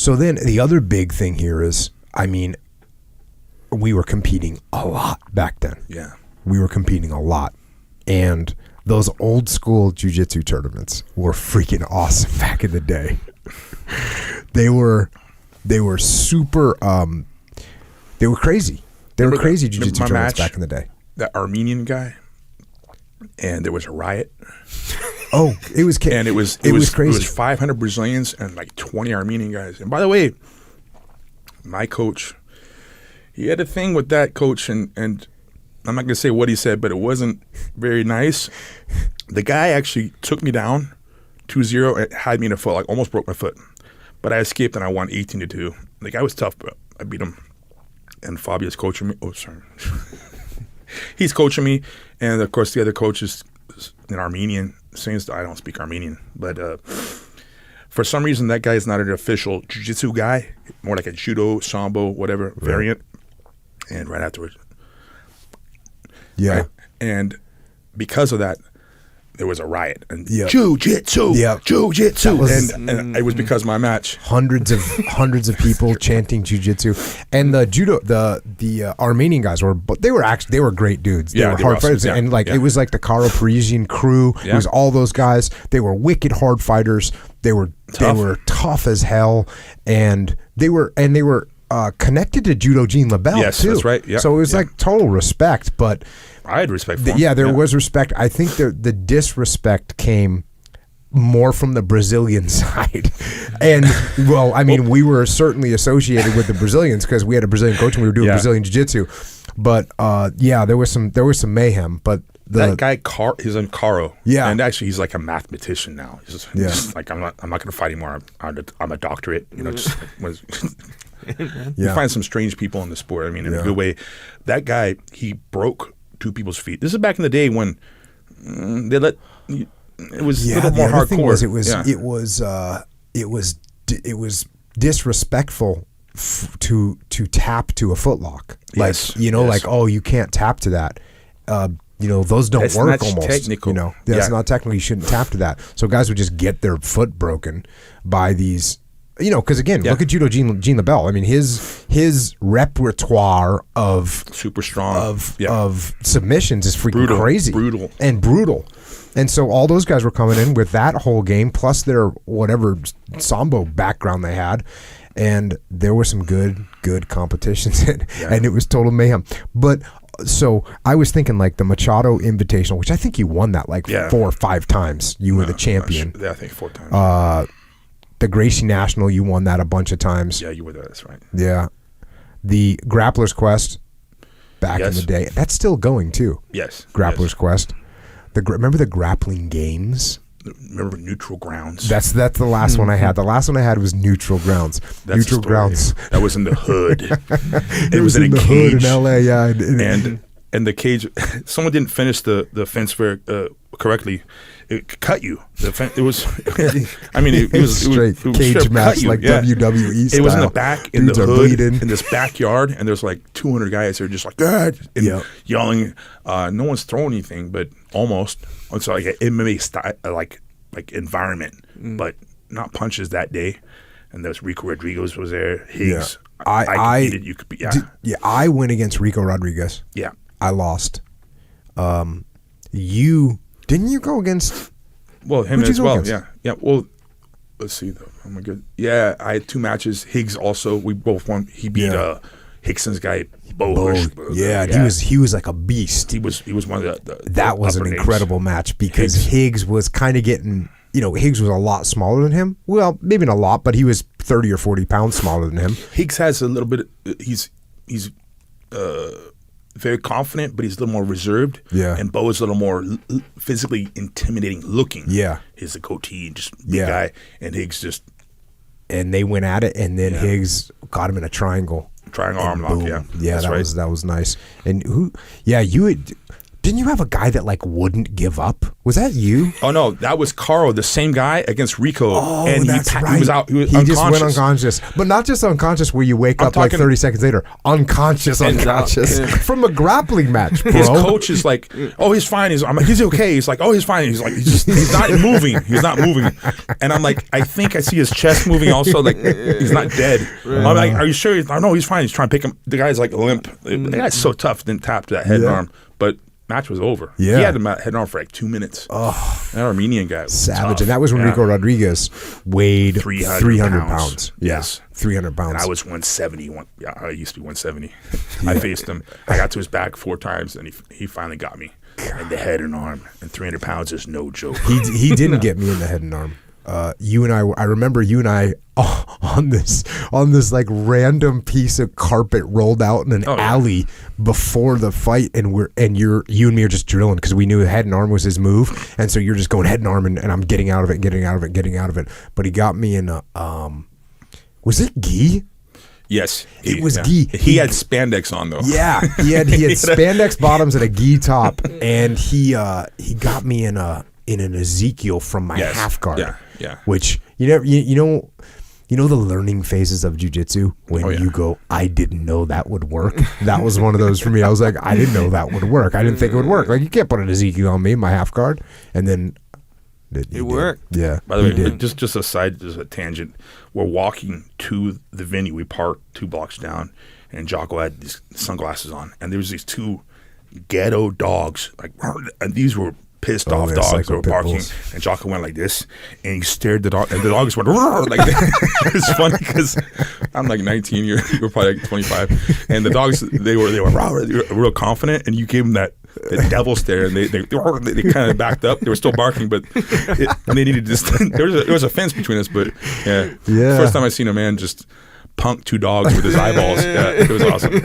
So then the other big thing here is, I mean, we were competing a lot back then. Yeah. We were competing a lot. And those old school jiu-jitsu tournaments were freaking awesome back in the day. They were super, they were crazy. They were crazy jiu-jitsu tournaments back in the day. That Armenian guy, and there was a riot. Oh, it was crazy. And it was crazy. It was 500 Brazilians and like 20 Armenian guys. And by the way, my coach, he had a thing with that coach, and I'm not going to say what he said, but it wasn't very nice. The guy actually took me down 2-0 and had me in a foot, like almost broke my foot. But I escaped and I won 18-2. The guy was tough, but I beat him. And Fabio's coaching me. Oh, sorry. He's coaching me. And, of course, the other coach is in Armenian. Since I don't speak Armenian. But for some reason, that guy is not an official jiu-jitsu guy. More like a judo, sambo, whatever variant. And right afterwards. Yeah. Right? And because of that, there was a riot. And jiu-jitsu, jiu-jitsu. And it was because of my match. Hundreds of people chanting jiu-jitsu. And the judo, the Armenian guys were great dudes. They were hard fighters. And it was like the Caro Parisian crew. It was all those guys. They were wicked hard fighters. They were tough as hell. And they were connected to Judo Jean LaBelle, yes, too. That's right. Yeah. So it was like total respect, but I had respect for him. There was respect. I think the disrespect came more from the Brazilian side. And, well, I mean, we were certainly associated with the Brazilians because we had a Brazilian coach and we were doing Brazilian Jiu-Jitsu. But, there was some mayhem. But that guy, he's in Caro. Yeah. And actually, he's like a mathematician now. He's just like, I'm not going to fight anymore. I'm a doctorate. You know, just you find some strange people in the sport. I mean, in a good way. That guy, he broke two people's feet. This is back in the day when they let it was a little more hardcore. It was disrespectful to tap to a footlock. Yes. Like like, oh, you can't tap to that. Those don't work almost. Technical. That's not technical. You shouldn't tap to that. So guys would just get their foot broken by these. Because again, look at Judo Jean LaBelle. I mean, his repertoire of super strong of submissions is freaking crazy, brutal. And so all those guys were coming in with that whole game, plus their whatever sambo background they had, and there were some good competitions, and it was total mayhem. But so I was thinking like the Machado Invitational, which I think you won that 4 or 5 times. You were the champion. I think 4 times. The Gracie National, you won that a bunch of times. Yeah, you were there. That's right. Yeah. The Grappler's Quest back in the day. That's still going, too. Yes. Grappler's Quest. Remember the grappling games? Remember Neutral Grounds? That's the last one I had. The last one I had was Neutral Grounds. That's Neutral Grounds. That was in the hood. It was in the cage. hood in L.A., yeah. And the cage, someone didn't finish the fence correctly. It cut you. It was. I mean, it was straight cage match like WWE style. It was in the back in Dudes the hood bleeding. in this backyard, and there's like 200 guys that are just like God and yelling. No one's throwing anything, but almost. It's like an MMA style, like environment, but not punches that day. And there's Rico Rodriguez was there. Higgs. I competed. You could be. I went against Rico Rodriguez. Yeah. I lost. Didn't you go against? Well, him as well. Against? Yeah. Well, let's see though. Oh my god. Yeah, I had 2 matches. Higgs also. We both won. He beat Hickson's guy. Bo. Yeah, he was like a beast. He was one of the that was an incredible match because Higgs was kind of getting. Higgs was a lot smaller than him. Well, maybe not a lot, but he was 30 or 40 pounds smaller than him. Higgs has a little bit. He's very confident, but he's a little more reserved. Yeah. And Bo is a little more physically intimidating looking. Yeah. He's a goatee and just big guy. And Higgs just. And they went at it, and then Higgs got him in a triangle. Triangle arm lock, Yeah, that was nice. And who? Yeah, Didn't you have a guy that like wouldn't give up? Was that you? Oh no, that was Carl, the same guy against Rico. Oh, and that's right. He was out. He was he unconscious. just went unconscious, but not just unconscious where you wake up like 30 seconds later. Unconscious from a grappling match, bro. His coach is like, "Oh, he's fine. He's okay." He's like, "Oh, he's fine." He's like, he's not moving. He's not moving. And I'm like, I think I see his chest moving. Also, like he's not dead. I'm like, "Are you sure?" No, he's fine. He's trying to pick him. The guy's like limp. The guy's so tough. Didn't tap to that head and arm, but. Match was over. Yeah. He had the head on for like 2 minutes. Oh, that Armenian guy was savage. tough. And that was when Rico Rodriguez weighed 300 pounds. Yes. 300 pounds. And I was 170. I used to be 170. I faced him. I got to his back 4 times, and he finally got me in the head and arm. And 300 pounds is no joke. He didn't get me in the head and arm. You and I remember you and I on this like random piece of carpet rolled out in an alley before the fight, and you and me are just drilling because we knew head and arm was his move, and so you're just going head and arm, and I'm getting out of it. But he got me in a was it gi? Yes, it was gi. He had spandex on though. Yeah, he had spandex bottoms and a gi top, and he got me in an Ezekiel from my half guard. Yeah. Which you know the learning phases of jiu-jitsu when you go, I didn't know that would work. That was one of those for me. I was like, I didn't know that would work. I didn't think it would work. Like, you can't put an Ezekiel on me, my half guard, and then it worked. Yeah. By the way, just a tangent. We're walking to the venue. We parked 2 blocks down, and Jocko had these sunglasses on, and there was these 2 ghetto dogs, and these were pissed off dogs that were barking, and Jocko went like this, and he stared the dog, and the dogs went like that. It's funny because I'm like 19, you're probably like 25, and the dogs they were real confident, and you gave them that devil stare, and they kind of backed up. They were still barking, but and they needed to. There was a fence between us, but yeah. First time I seen a man just punk 2 dogs with his eyeballs. Yeah, it was awesome.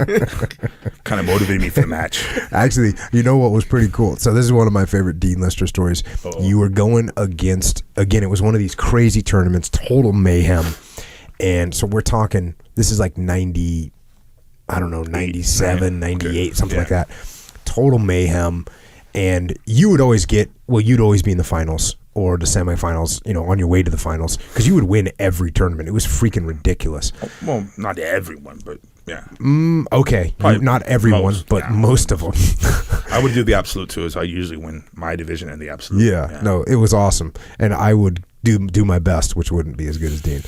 Kind of motivated me for the match. Actually, you know what was pretty cool? So this is one of my favorite Dean Lister stories. You were going against, again, it was one of these crazy tournaments, total mayhem. And so we're talking, this is like 90, I don't know, 97, 98, something like that. Total mayhem. And you would always you'd always be in the finals or the semifinals, on your way to the finals, because you would win every tournament. It was freaking ridiculous. Well, not everyone, but yeah. Okay, not everyone, but most of them. I would do the absolute too, as I usually win my division in the absolute. Yeah, no, it was awesome, and I would do my best, which wouldn't be as good as Dean.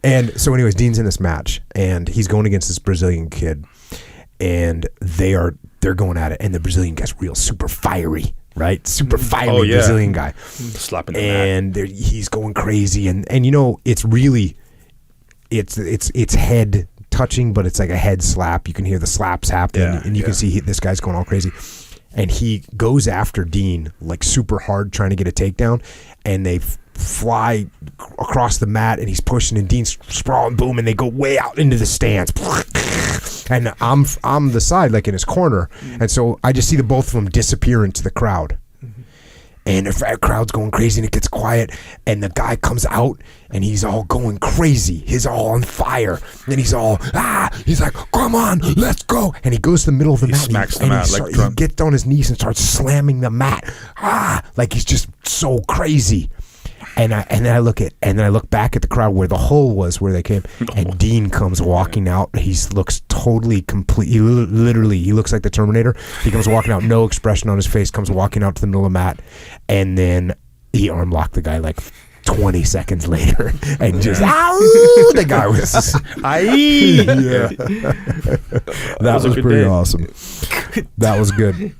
And so, anyways, Dean's in this match, and he's going against this Brazilian kid, and they're going at it, and the Brazilian guy's real super fiery. Right, super fiery Brazilian guy, slapping the and he's going crazy, and it's really, it's head touching, but it's like a head slap. You can hear the slaps happening, and you can see this guy's going all crazy, and he goes after Dean like super hard, trying to get a takedown, and they fly across the mat, and he's pushing, and Dean's sprawling, boom, and they go way out into the stands. And I'm the side, like in his corner, and so I just see the both of them disappear into the crowd, and the crowd's going crazy, and it gets quiet, and the guy comes out, and he's all going crazy, he's all on fire, and he's all he's like, come on, let's go, and he goes to the middle of the mat, smacks the mat like he gets on his knees and starts slamming the mat, like he's just so crazy. And then I look back at the crowd where the hole was, where they came, and Dean comes walking out. He looks totally complete. He looks like the Terminator. He comes walking out, no expression on his face, comes walking out to the middle of the mat, and then he arm locked the guy like 20 seconds later, and just the guy was that was pretty awesome. That was good.